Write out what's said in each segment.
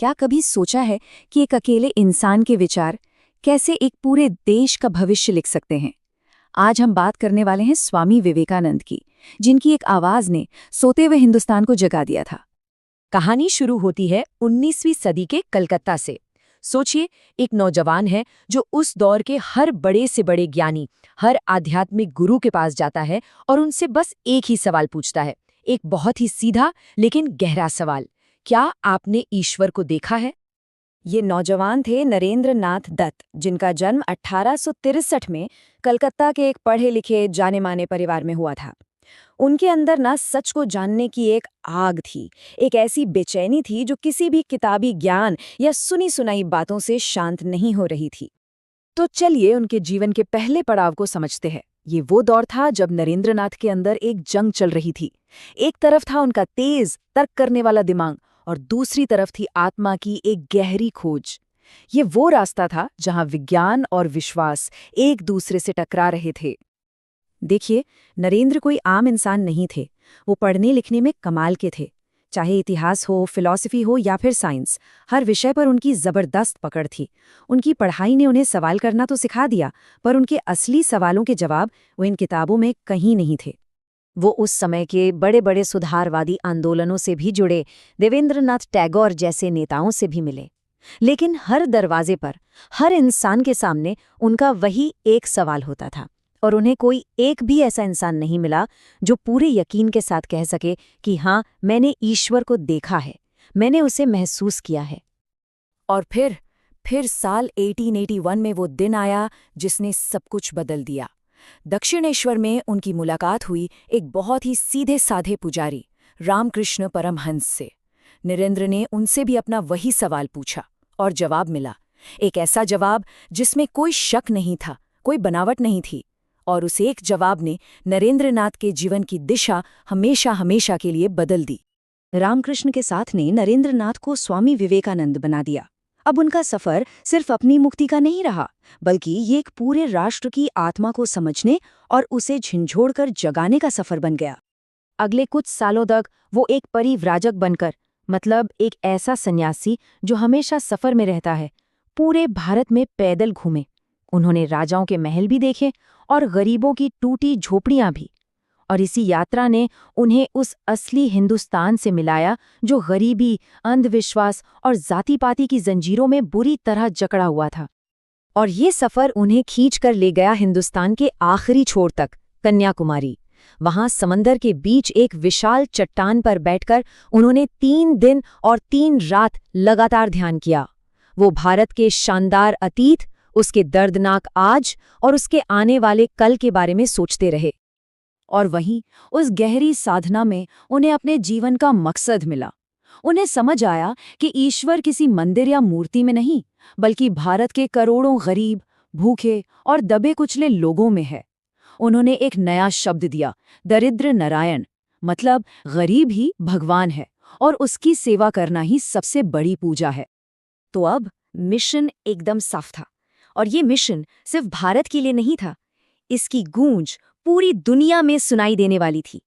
क्या कभी सोचा है कि एक अकेले इंसान के विचार कैसे एक पूरे देश का भविष्य लिख सकते हैं? आज हम बात करने वाले हैं स्वामी विवेकानंद की, जिनकी एक आवाज ने सोते हुए हिंदुस्तान को जगा दिया था। कहानी शुरू होती है 19वीं सदी के कलकत्ता से। सोचिए, एक नौजवान है जो उस दौर के हर बड़े से बड़े ज्ञानी, हर आध्यात्मिक गुरु के पास जाता है और उनसे बस एक ही सवाल पूछता है, एक बहुत ही सीधा लेकिन गहरा सवाल। क्या आपने ईश्वर को देखा है? ये नौजवान थे नरेंद्र नाथ दत्त, जिनका जन्म 1863 में कलकत्ता के एक पढ़े लिखे जाने माने परिवार में हुआ था। उनके अंदर ना सच को जानने की एक आग थी, एक ऐसी बेचैनी थी जो किसी भी किताबी ज्ञान या सुनी सुनाई बातों से शांत नहीं हो रही थी। तो चलिए उनके जीवन के पहले पड़ाव को समझते हैं। ये वो दौर था जब नरेंद्रनाथ के अंदर एक जंग चल रही थी। एक तरफ था उनका तेज तर्क करने वाला दिमाग और दूसरी तरफ थी आत्मा की एक गहरी खोज। ये वो रास्ता था जहां विज्ञान और विश्वास एक दूसरे से टकरा रहे थे। देखिए, नरेंद्र कोई आम इंसान नहीं थे। वो पढ़ने लिखने में कमाल के थे। चाहे इतिहास हो, फिलॉसफी हो या फिर साइंस, हर विषय पर उनकी जबरदस्त पकड़ थी। उनकी पढ़ाई ने उन्हें सवाल करना तो सिखा दिया, पर उनके असली सवालों के जवाब वो इन किताबों में कहीं नहीं थे। वो उस समय के बड़े बड़े सुधारवादी आंदोलनों से भी जुड़े, देवेंद्रनाथ टैगोर जैसे नेताओं से भी मिले। लेकिन हर दरवाजे पर, हर इंसान के सामने उनका वही एक सवाल होता था, और उन्हें कोई एक भी ऐसा इंसान नहीं मिला जो पूरे यकीन के साथ कह सके कि हाँ, मैंने ईश्वर को देखा है, मैंने उसे महसूस किया है। और फिर साल 1881 में वो दिन आया जिसने सब कुछ बदल दिया। दक्षिणेश्वर में उनकी मुलाकात हुई एक बहुत ही सीधे साधे पुजारी, रामकृष्ण परमहंस से। नरेंद्र ने उनसे भी अपना वही सवाल पूछा और जवाब मिला। एक ऐसा जवाब जिसमें कोई शक नहीं था, कोई बनावट नहीं थी। और उस एक जवाब ने नरेंद्रनाथ के जीवन की दिशा हमेशा हमेशा के लिए बदल दी। रामकृष्ण के साथ ने नरेंद्रनाथ को स्वामी विवेकानंद बना दिया। अब उनका सफर सिर्फ अपनी मुक्ति का नहीं रहा, बल्कि ये एक पूरे राष्ट्र की आत्मा को समझने और उसे झिंझोड़कर जगाने का सफर बन गया। अगले कुछ सालों तक वो एक परिव्राजक बनकर, मतलब एक ऐसा सन्यासी जो हमेशा सफर में रहता है, पूरे भारत में पैदल घूमे। उन्होंने राजाओं के महल भी देखे और गरीबों की टूटी झोपड़ियां भी। और इसी यात्रा ने उन्हें उस असली हिंदुस्तान से मिलाया जो गरीबी, अंधविश्वास और जाति-पाती की जंजीरों में बुरी तरह जकड़ा हुआ था। और ये सफर उन्हें खींच कर ले गया हिंदुस्तान के आखिरी छोर तक, कन्याकुमारी। वहां समंदर के बीच एक विशाल चट्टान पर बैठकर उन्होंने 3 दिन और 3 रात लगातार ध्यान किया। वो भारत के शानदार अतीत, उसके दर्दनाक आज और उसके आने वाले कल के बारे में सोचते रहे। और वहीं उस गहरी साधना में उन्हें अपने जीवन का मकसद मिला। उन्हें समझ आया कि ईश्वर किसी मंदिर या मूर्ति में नहीं, बल्कि भारत के करोड़ों गरीब, भूखे और दबे कुचले लोगों में है। उन्होंने एक नया शब्द दिया, दरिद्र नारायण, मतलब गरीब ही भगवान है और उसकी सेवा करना ही सबसे बड़ी पूजा है। तो अब मिशन एकदम साफ था, और ये मिशन सिर्फ भारत के लिए नहीं था। इसकी गूंज पूरी दुनिया में सुनाई देने वाली थी।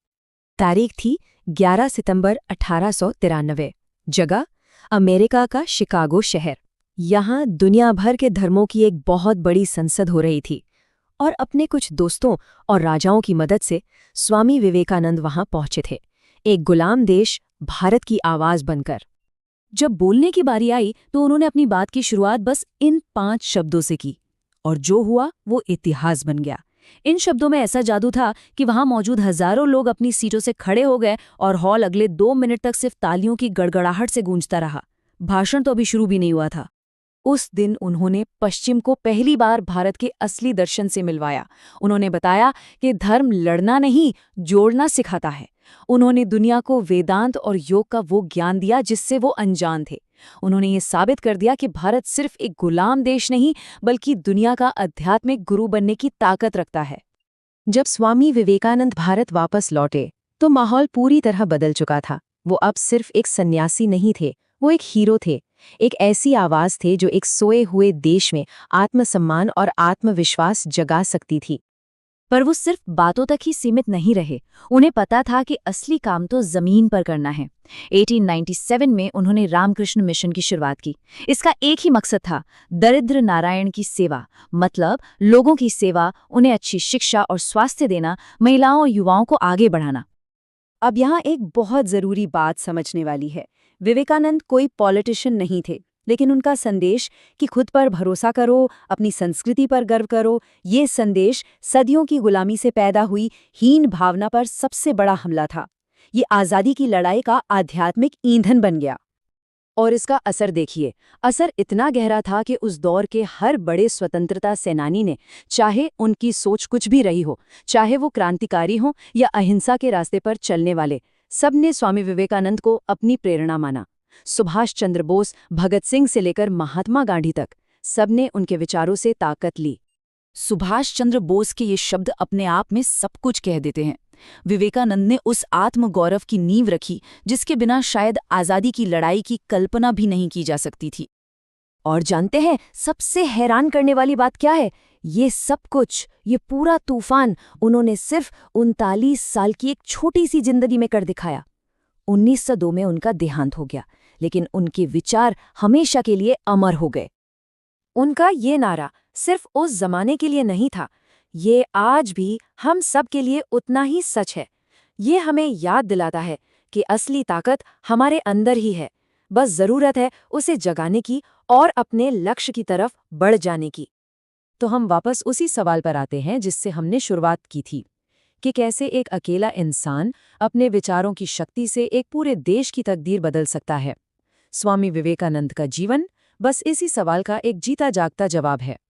तारीख थी 11 सितंबर 1893। जगह अमेरिका का शिकागो शहर। यहाँ दुनिया भर के धर्मों की एक बहुत बड़ी संसद हो रही थी, और अपने कुछ दोस्तों और राजाओं की मदद से स्वामी विवेकानंद वहां पहुंचे थे, एक गुलाम देश भारत की आवाज बनकर। जब बोलने की बारी आई तो उन्होंने अपनी बात की शुरुआत बस इन 5 शब्दों से की, और जो हुआ वो इतिहास बन गया। इन शब्दों में ऐसा जादू था कि वहां मौजूद हजारों लोग अपनी सीटों से खड़े हो गए और हॉल अगले 2 मिनट तक सिर्फ तालियों की गड़गड़ाहट से गूंजता रहा। भाषण तो अभी शुरू भी नहीं हुआ था। उस दिन उन्होंने पश्चिम को पहली बार भारत के असली दर्शन से मिलवाया। उन्होंने बताया कि धर्म लड़ना नहीं, जोड़ना सिखाता है। उन्होंने दुनिया को वेदांत और योग का वो ज्ञान दिया जिससे वो अनजान थे। उन्होंने ये साबित कर दिया कि भारत सिर्फ एक गुलाम देश नहीं, बल्कि दुनिया का आध्यात्मिक गुरु बनने की ताकत रखता है। जब स्वामी विवेकानंद भारत वापस लौटे तो माहौल पूरी तरह बदल चुका था। वो अब सिर्फ एक सन्यासी नहीं थे, वो एक हीरो थे। एक ऐसी आवाज थे जो एक सोए हुए देश में आत्मसम्मान और आत्मविश्वास जगा सकती थी। पर वो सिर्फ बातों तक ही सीमित नहीं रहे। उन्हें पता था कि असली काम तो जमीन पर करना है। 1897 में उन्होंने रामकृष्ण मिशन की शुरुआत की। इसका एक ही मकसद था, दरिद्र नारायण की सेवा, मतलब लोगों की सेवा, उन्हें अच्छी शिक्षा और स्वास्थ्य देना, महिलाओं और युवाओं को आगे बढ़ाना। अब यहाँ एक बहुत जरूरी बात समझने वाली है। विवेकानंद कोई पॉलिटिशियन नहीं थे, लेकिन उनका संदेश कि खुद पर भरोसा करो, अपनी संस्कृति पर गर्व करो, ये संदेश सदियों की गुलामी से पैदा हुई हीन भावना पर सबसे बड़ा हमला था। ये आज़ादी की लड़ाई का आध्यात्मिक ईंधन बन गया। और इसका असर देखिए, असर इतना गहरा था कि उस दौर के हर बड़े स्वतंत्रता सेनानी ने, चाहे उनकी सोच कुछ भी रही हो, चाहे वो क्रांतिकारी हों या अहिंसा के रास्ते पर चलने वाले, सबने स्वामी विवेकानंद को अपनी प्रेरणा माना। सुभाष चंद्र बोस, भगत सिंह से लेकर महात्मा गांधी तक, सबने उनके विचारों से ताकत ली। सुभाष चंद्र बोस के ये शब्द अपने आप में सब कुछ कह देते हैं। विवेकानंद ने उस आत्मगौरव की नींव रखी जिसके बिना शायद आज़ादी की लड़ाई की कल्पना भी नहीं की जा सकती थी। और जानते हैं सबसे हैरान करने वाली बात क्या है? ये सब कुछ, ये पूरा तूफान उन्होंने सिर्फ 39 साल की एक छोटी सी जिंदगी में कर दिखाया। 1902 में उनका देहांत हो गया, लेकिन उनके विचार हमेशा के लिए अमर हो गए। उनका ये नारा सिर्फ उस जमाने के लिए नहीं था, ये आज भी हम सब के लिए उतना ही सच है। ये हमें याद दिलाता है कि असली ताकत हमारे अंदर ही है, बस जरूरत है उसे जगाने की और अपने लक्ष्य की तरफ बढ़ जाने की। तो हम वापस उसी सवाल पर आते हैं जिससे हमने शुरुआत की थी, कि कैसे एक अकेला इंसान अपने विचारों की शक्ति से एक पूरे देश की तकदीर बदल सकता है। स्वामी विवेकानंद का जीवन बस इसी सवाल का एक जीता जागता जवाब है।